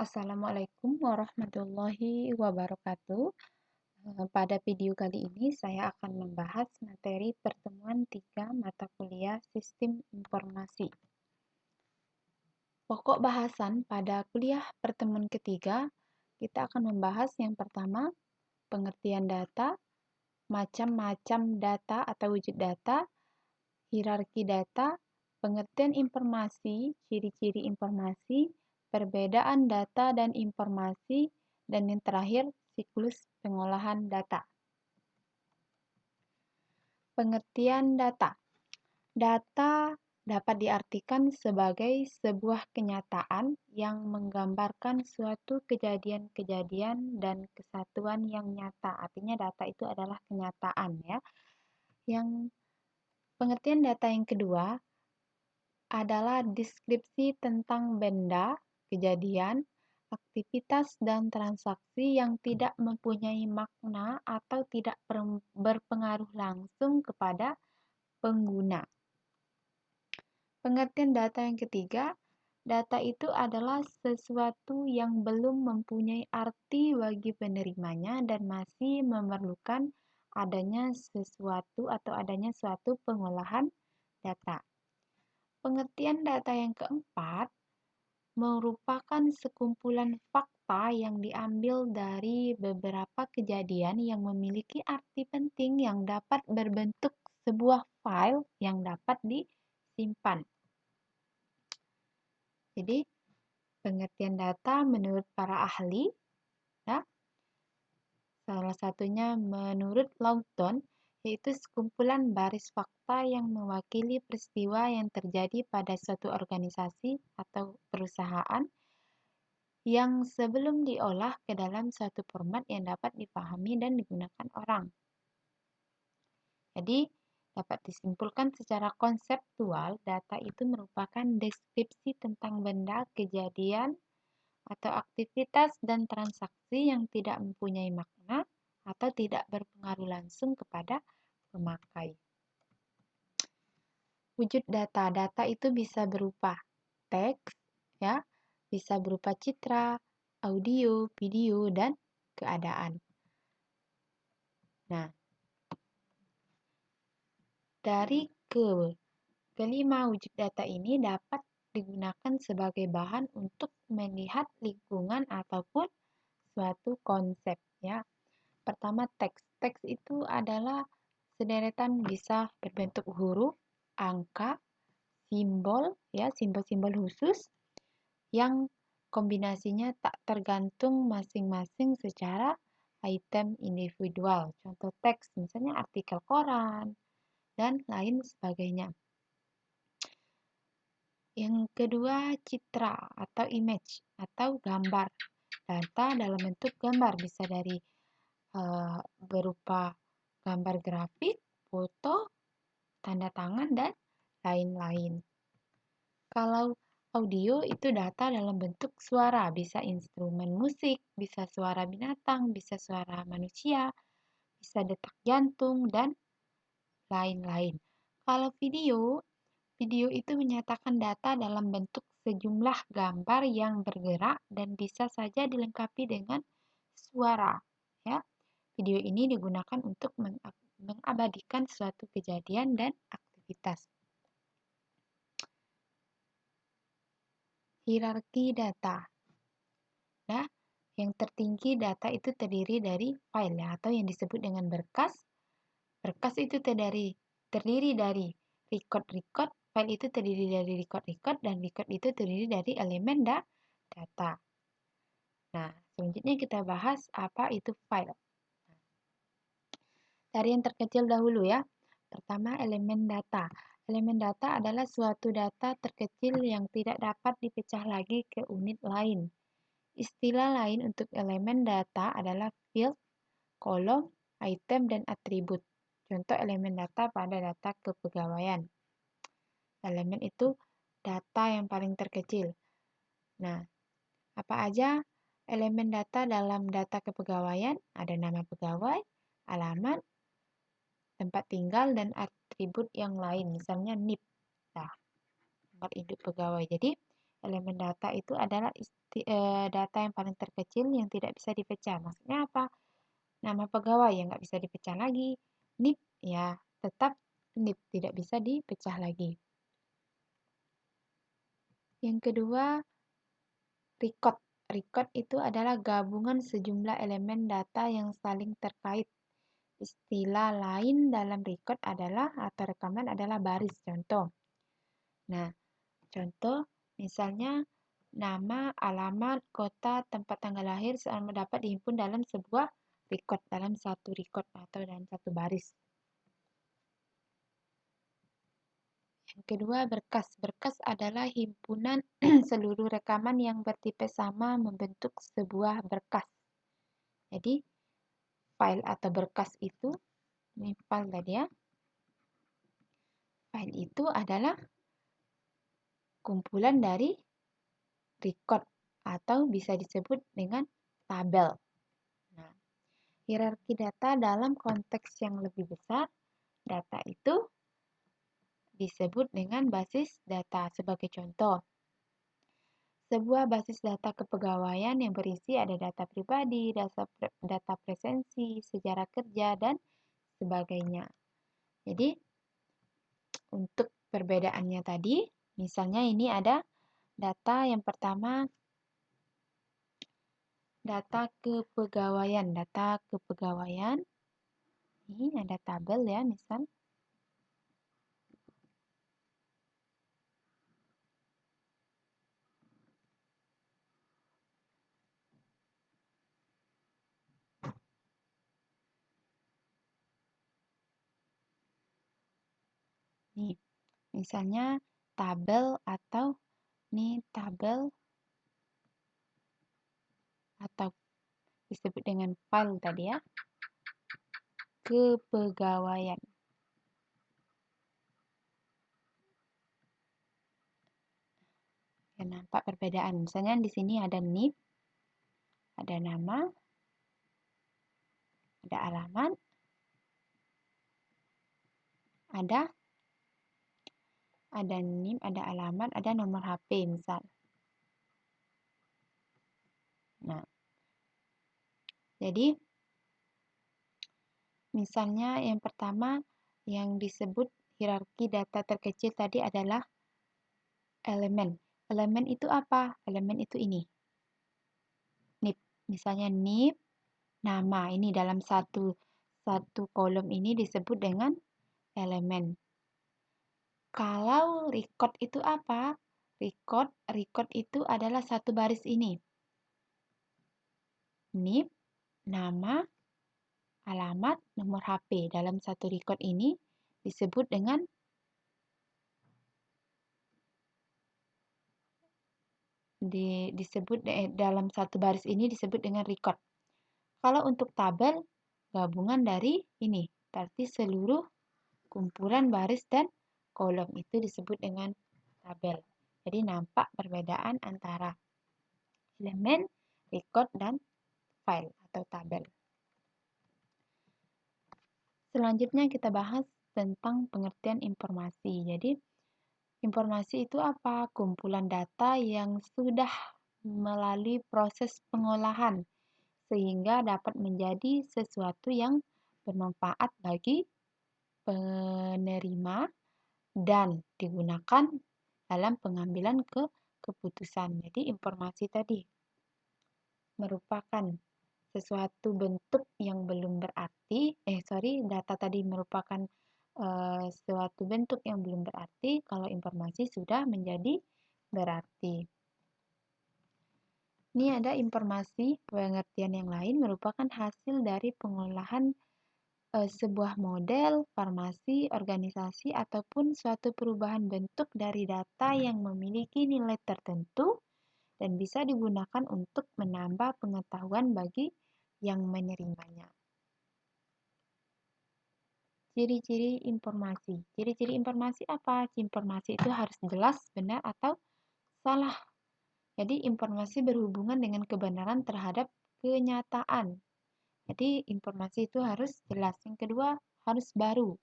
Assalamualaikum warahmatullahi wabarakatuh. Pada video kali ini saya akan membahas materi pertemuan 3 mata kuliah Sistem Informasi. Pokok bahasan pada kuliah pertemuan ketiga, kita akan membahas yang pertama, pengertian data, macam-macam data atau wujud data, hierarki data, pengertian informasi, ciri-ciri informasi, perbedaan data dan informasi, dan yang terakhir, siklus pengolahan data. Pengertian data. Data dapat diartikan sebagai sebuah kenyataan yang menggambarkan suatu kejadian-kejadian dan kesatuan yang nyata. Artinya data itu adalah kenyataan ya. Yang pengertian data yang kedua adalah deskripsi tentang benda, kejadian, aktivitas, dan transaksi yang tidak mempunyai makna atau tidak berpengaruh langsung kepada pengguna. Pengertian data yang ketiga, data itu adalah sesuatu yang belum mempunyai arti bagi penerimanya dan masih memerlukan adanya sesuatu atau adanya suatu pengolahan data. Pengertian data yang keempat merupakan sekumpulan fakta yang diambil dari beberapa kejadian yang memiliki arti penting yang dapat berbentuk sebuah file yang dapat disimpan. Jadi, pengertian data menurut para ahli, ya, salah satunya menurut Lawton, yaitu sekumpulan baris fakta yang mewakili peristiwa yang terjadi pada suatu organisasi atau perusahaan yang sebelum diolah ke dalam suatu format yang dapat dipahami dan digunakan orang. Jadi, dapat disimpulkan secara konseptual, data itu merupakan deskripsi tentang benda, kejadian, atau aktivitas dan transaksi yang tidak mempunyai makna atau tidak berpengaruh langsung kepada pemakai. Wujud data. Data itu bisa berupa teks, ya, bisa berupa citra, audio, video, dan keadaan. Nah, dari kelima wujud data ini dapat digunakan sebagai bahan untuk melihat lingkungan ataupun suatu konsep, ya. Pertama, teks. Teks itu adalah sederetan bisa berbentuk huruf, angka, simbol, ya, simbol-simbol khusus yang kombinasinya tak tergantung masing-masing secara item individual. Contoh teks, misalnya artikel koran, dan lain sebagainya. Yang kedua, citra atau image atau gambar. Data dalam bentuk gambar bisa dari berupa gambar grafik, foto, tanda tangan, dan lain-lain. Kalau audio itu data dalam bentuk suara, bisa instrumen musik, bisa suara binatang, bisa suara manusia, bisa detak jantung, dan lain-lain. Kalau video itu menyatakan data dalam bentuk sejumlah gambar yang bergerak dan bisa saja dilengkapi dengan suara. Ya, video ini digunakan untuk mengabadikan suatu kejadian dan aktivitas. Hierarki data. Nah, yang tertinggi data itu terdiri dari file ya, atau yang disebut dengan berkas. Berkas itu terdiri dari record-record, file itu terdiri dari record-record, dan record itu terdiri dari elemen data. Nah, selanjutnya kita bahas apa itu file. Dari yang terkecil dahulu ya. Pertama, elemen data. Elemen data adalah suatu data terkecil yang tidak dapat dipecah lagi ke unit lain. Istilah lain untuk elemen data adalah field, kolom, item, dan atribut. Contoh elemen data pada data kepegawaian. Elemen itu data yang paling terkecil. Nah, apa aja elemen data dalam data kepegawaian? Ada nama pegawai, alamat, tempat tinggal, dan atribut yang lain. Misalnya NIP. Nah, tempat induk pegawai. Jadi, Elemen data itu adalah data yang paling terkecil yang tidak bisa dipecah. Maksudnya apa? Nama pegawai yang nggak bisa dipecah lagi. NIP ya tetap NIP, tidak bisa dipecah lagi. Yang kedua, record. Record itu adalah gabungan sejumlah elemen data yang saling terkait. Istilah lain dalam record adalah atau rekaman adalah baris. Contoh. Nah, contoh misalnya nama, alamat, kota, tempat tanggal lahir sama dapat dihimpun dalam sebuah record, dalam satu record atau dalam satu baris. Yang kedua, berkas. Berkas adalah himpunan seluruh rekaman yang bertipe sama membentuk sebuah berkas. Jadi, file atau berkas itu, ini file tadi ya. File itu adalah kumpulan dari record atau bisa disebut dengan tabel. Nah, hierarki data dalam konteks yang lebih besar, data itu disebut dengan basis data. Sebagai contoh, sebuah basis data kepegawaian yang berisi ada data pribadi, data presensi, sejarah kerja, dan sebagainya. Jadi, untuk perbedaannya tadi, misalnya ini ada data yang pertama, data kepegawaian. Data kepegawaian, ini ada tabel ya, misal. Nih, misalnya tabel atau nih tabel atau disebut dengan file tadi ya, kepegawaian. Ya, nampak perbedaan. Misalnya di sini ada NIP, ada nama, ada alamat, ada NIP, ada alamat, ada nomor HP misal. Nah, jadi misalnya yang pertama yang disebut hierarki data terkecil tadi adalah elemen. Elemen itu apa? Elemen itu ini. NIP. Misalnya NIP, nama. Ini dalam satu kolom ini disebut dengan elemen. Kalau record itu apa? Record itu adalah satu baris ini. NIP, nama, alamat, nomor HP. Dalam satu record ini disebut dengan dalam satu baris ini disebut dengan record. Kalau untuk tabel, gabungan dari ini, berarti seluruh kumpulan baris dan kolom itu disebut dengan tabel. Jadi nampak perbedaan antara elemen, record, dan file atau tabel. Selanjutnya kita bahas tentang pengertian informasi. Jadi informasi itu apa? Kumpulan data yang sudah melalui proses pengolahan sehingga dapat menjadi sesuatu yang bermanfaat bagi penerima dan digunakan dalam pengambilan keputusan. Jadi informasi tadi merupakan sesuatu bentuk yang belum berarti, data tadi merupakan suatu bentuk yang belum berarti kalau informasi sudah menjadi berarti. Ini ada informasi pengertian yang lain merupakan hasil dari pengolahan sebuah model, formasi, organisasi, ataupun suatu perubahan bentuk dari data yang memiliki nilai tertentu dan bisa digunakan untuk menambah pengetahuan bagi yang menerimanya. Ciri-ciri informasi. Ciri-ciri informasi apa? Informasi itu harus jelas, benar, atau salah. Jadi informasi berhubungan dengan kebenaran terhadap kenyataan. Jadi informasi itu harus jelas. Yang kedua, harus baru.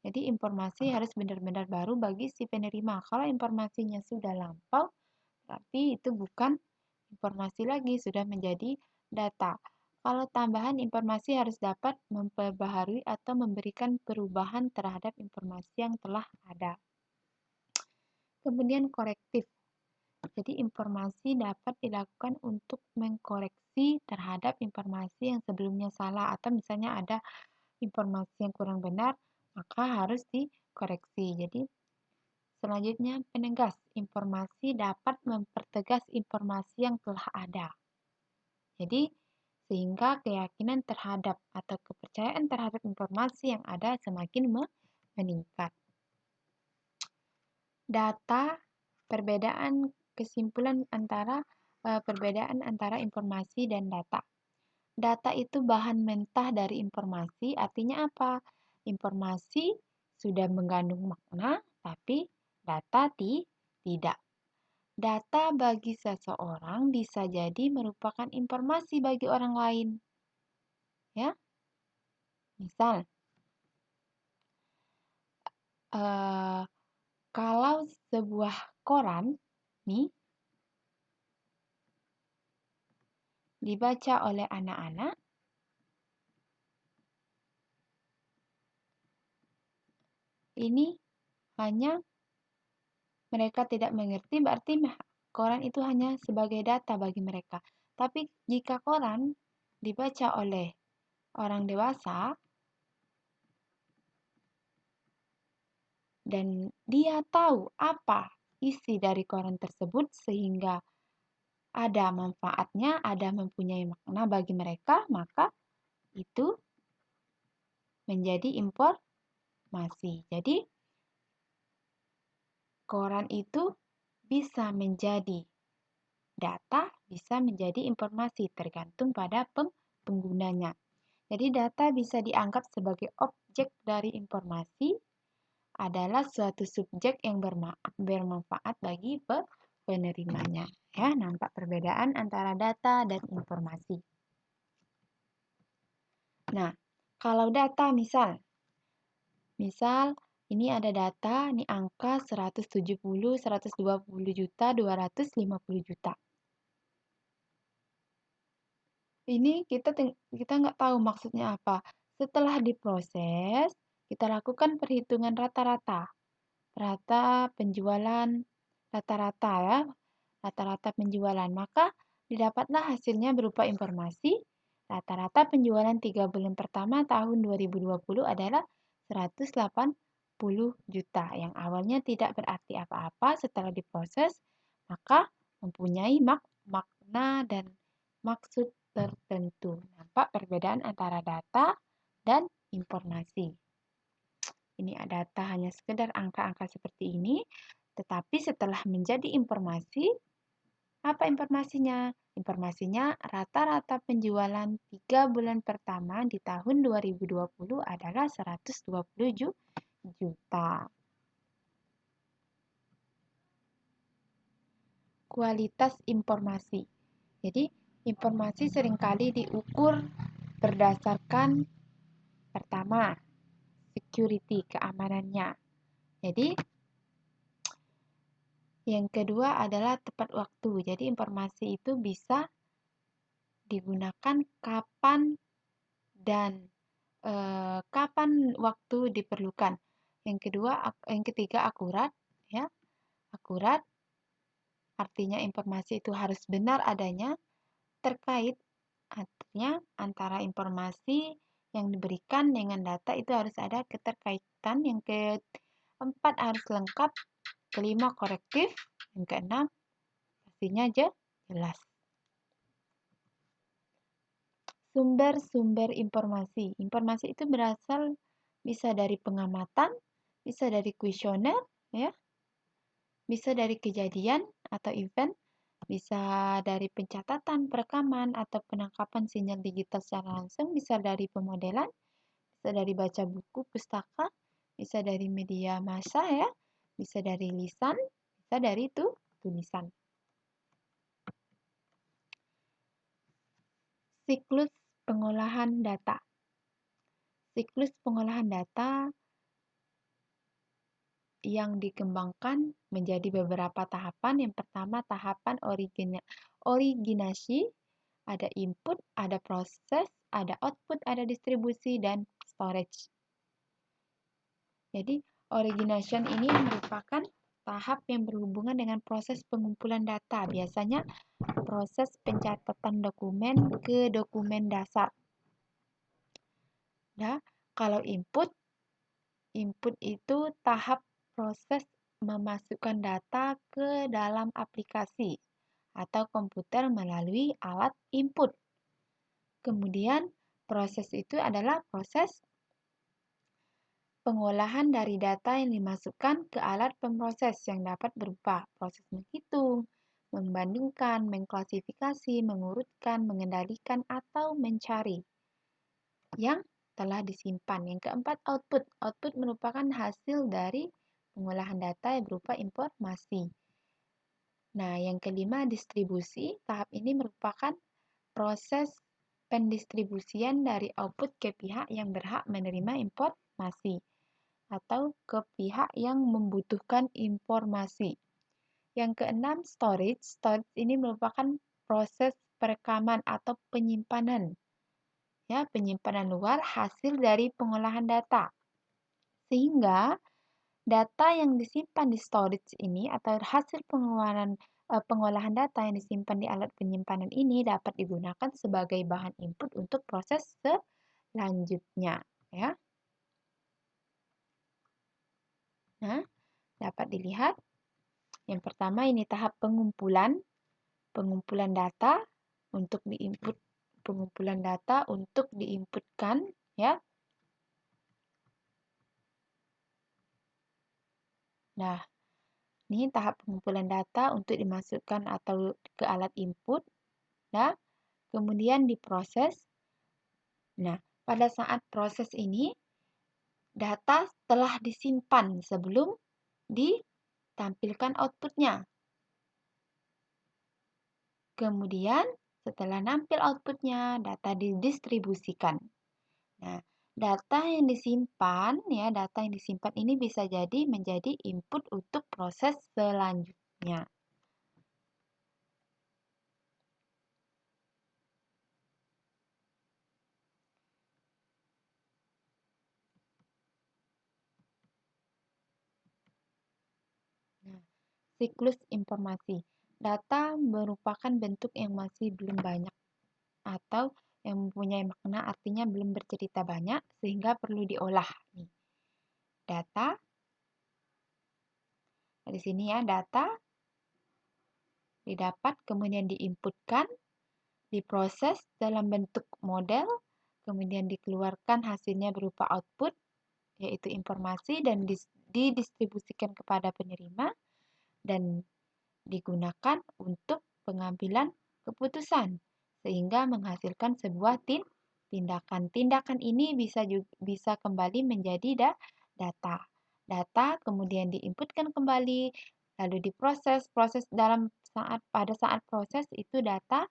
Jadi informasi harus benar-benar baru bagi si penerima. Kalau informasinya sudah lampau, Berarti itu bukan informasi lagi, sudah menjadi data. Kalau tambahan informasi harus dapat memperbaharui atau memberikan perubahan terhadap informasi yang telah ada. Kemudian korektif. Jadi informasi dapat dilakukan untuk mengkoreksi terhadap informasi yang sebelumnya salah atau misalnya ada informasi yang kurang benar, maka harus dikoreksi. Jadi selanjutnya penegas. Informasi dapat mempertegas informasi yang telah ada. Jadi sehingga keyakinan terhadap atau kepercayaan terhadap informasi yang ada semakin meningkat. Data, perbedaan kesimpulan antara perbedaan antara informasi dan data. Data itu bahan mentah dari informasi, artinya apa? Informasi sudah mengandung makna, tapi data tidak. Data bagi seseorang bisa jadi merupakan informasi bagi orang lain. Ya, misal, kalau sebuah koran nih dibaca oleh anak-anak, ini hanya mereka tidak mengerti, berarti koran itu hanya sebagai data bagi mereka. Tapi jika koran dibaca oleh orang dewasa dan dia tahu apa isi dari koran tersebut sehingga ada manfaatnya, ada mempunyai makna bagi mereka, maka itu menjadi informasi. Jadi, koran itu bisa menjadi data, bisa menjadi informasi, tergantung pada penggunanya. Jadi, data bisa dianggap sebagai objek dari informasi, adalah suatu subjek yang bermanfaat bagi penerimanya. Ya, nampak perbedaan antara data dan informasi. Nah, kalau data misal ini ada data, ini angka 170, 120 juta, 250 juta. Ini kita nggak tahu maksudnya apa. Setelah diproses, kita lakukan perhitungan rata-rata. Rata penjualan rata-rata ya, rata-rata penjualan. Maka didapatlah hasilnya berupa informasi. Rata-rata penjualan 3 bulan pertama tahun 2020 adalah 180 juta. Yang awalnya tidak berarti apa-apa setelah diproses, maka mempunyai makna dan maksud tertentu. Nampak perbedaan antara data dan informasi. Ini data hanya sekedar angka-angka seperti ini, tetapi setelah menjadi informasi, apa informasinya? Informasinya rata-rata penjualan 3 bulan pertama di tahun 2020 adalah 120 juta. Kualitas informasi. Jadi, informasi seringkali diukur berdasarkan pertama, security, keamanannya. Jadi, yang kedua adalah tepat waktu. Jadi, informasi itu bisa digunakan kapan dan kapan waktu diperlukan. Yang ketiga akurat, ya. Akurat artinya informasi itu harus benar adanya, terkait artinya antara informasi yang diberikan dengan data itu harus ada keterkaitan. Yang keempat harus lengkap, kelima korektif, yang keenam pastinya jelas. Sumber-sumber informasi. Informasi itu berasal bisa dari pengamatan, bisa dari kuesioner, ya, bisa dari kejadian atau event, bisa dari pencatatan, perekaman, atau penangkapan sinyal digital secara langsung, bisa dari pemodelan, bisa dari baca buku, pustaka, bisa dari media massa, ya, bisa dari lisan, bisa dari tulisan. Siklus pengolahan data. Siklus pengolahan data yang dikembangkan menjadi beberapa tahapan. Yang pertama tahapan originasi, ada input, ada proses, ada output, ada distribusi, dan storage. Jadi, origination ini merupakan tahap yang berhubungan dengan proses pengumpulan data. Biasanya proses pencatatan dokumen ke dokumen dasar. Nah, kalau input itu tahap proses memasukkan data ke dalam aplikasi atau komputer melalui alat input. Kemudian, proses itu adalah proses pengolahan dari data yang dimasukkan ke alat pemroses yang dapat berupa proses menghitung, membandingkan, mengklasifikasi, mengurutkan, mengendalikan, atau mencari yang telah disimpan. Yang keempat, output. Output merupakan hasil dari pengolahan data yang berupa informasi. Nah, yang kelima, distribusi. Tahap ini merupakan proses pendistribusian dari output ke pihak yang berhak menerima informasi atau ke pihak yang membutuhkan informasi. Yang keenam, storage. Storage ini merupakan proses perekaman atau penyimpanan. Ya, penyimpanan luar hasil dari pengolahan data. Sehingga data yang disimpan di storage ini atau hasil pengolahan data yang disimpan di alat penyimpanan ini dapat digunakan sebagai bahan input untuk proses selanjutnya, ya. Nah, dapat dilihat yang pertama ini tahap pengumpulan data untuk diinput, pengumpulan data untuk diinputkan, ya. Nah, ini tahap pengumpulan data untuk dimasukkan atau ke alat input, ya. Kemudian diproses. Nah, pada saat proses ini data telah disimpan sebelum ditampilkan outputnya. Kemudian setelah nampil outputnya, data didistribusikan. Nah, data yang disimpan ini bisa jadi menjadi input untuk proses selanjutnya. Nah, siklus informasi. Data merupakan bentuk yang masih belum banyak atau yang mempunyai makna, artinya belum bercerita banyak sehingga perlu diolah. Data di sini ya, data didapat kemudian diinputkan, diproses dalam bentuk model, kemudian dikeluarkan hasilnya berupa output yaitu informasi dan didistribusikan kepada penerima dan digunakan untuk pengambilan keputusan sehingga menghasilkan sebuah tindakan. Tindakan ini bisa kembali menjadi data. Data kemudian diinputkan kembali, lalu diproses. Pada saat proses itu data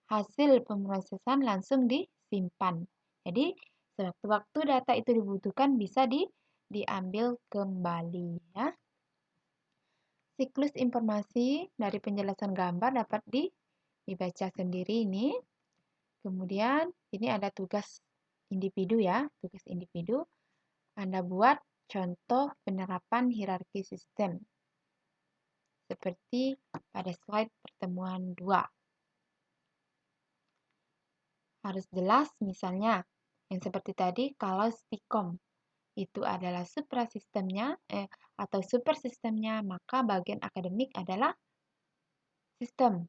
hasil pemrosesan langsung disimpan. Jadi sewaktu-waktu data itu dibutuhkan bisa diambil kembali, ya. Siklus informasi dari penjelasan gambar dapat dibaca sendiri ini. Kemudian ini ada tugas individu ya, tugas individu. Anda buat contoh penerapan hierarki sistem. Seperti pada slide pertemuan 2. Harus jelas misalnya, yang seperti tadi kalau STIKOM itu adalah suprasistemnya atau supersistemnya, maka bagian akademik adalah sistem.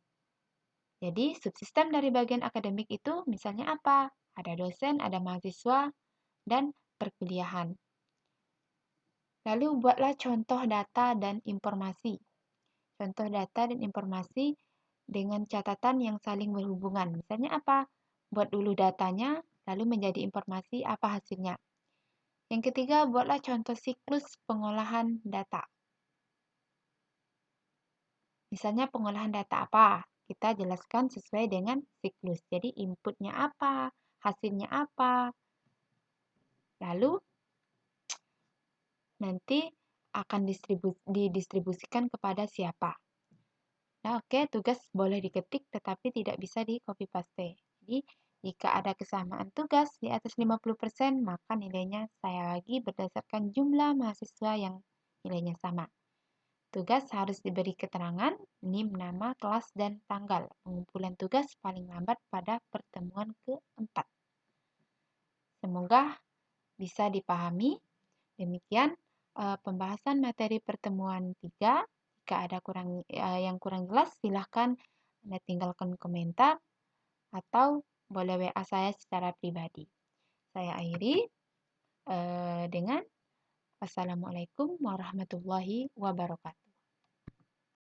Jadi subsistem dari bagian akademik itu misalnya apa? Ada dosen, ada mahasiswa, dan perkuliahan. Lalu buatlah contoh data dan informasi. Contoh data dan informasi dengan catatan yang saling berhubungan. Misalnya apa? Buat dulu datanya, lalu menjadi informasi apa hasilnya. Yang ketiga, buatlah contoh siklus pengolahan data. Misalnya pengolahan data apa? Kita jelaskan sesuai dengan siklus. Jadi inputnya apa, hasilnya apa. Lalu nanti akan didistribusikan kepada siapa. Nah, oke, tugas boleh diketik tetapi tidak bisa di copy paste. Jadi, jika ada kesamaan tugas di atas 50%, maka nilainya saya bagi berdasarkan jumlah mahasiswa yang nilainya sama. Tugas harus diberi keterangan, NIM, nama, kelas, dan tanggal. Pengumpulan tugas paling lambat pada pertemuan keempat. Semoga bisa dipahami. Demikian pembahasan materi pertemuan 3. Jika ada yang kurang jelas, silahkan Anda tinggalkan komentar atau boleh WA saya secara pribadi. Saya akhiri dengan Wassalamualaikum warahmatullahi wabarakatuh.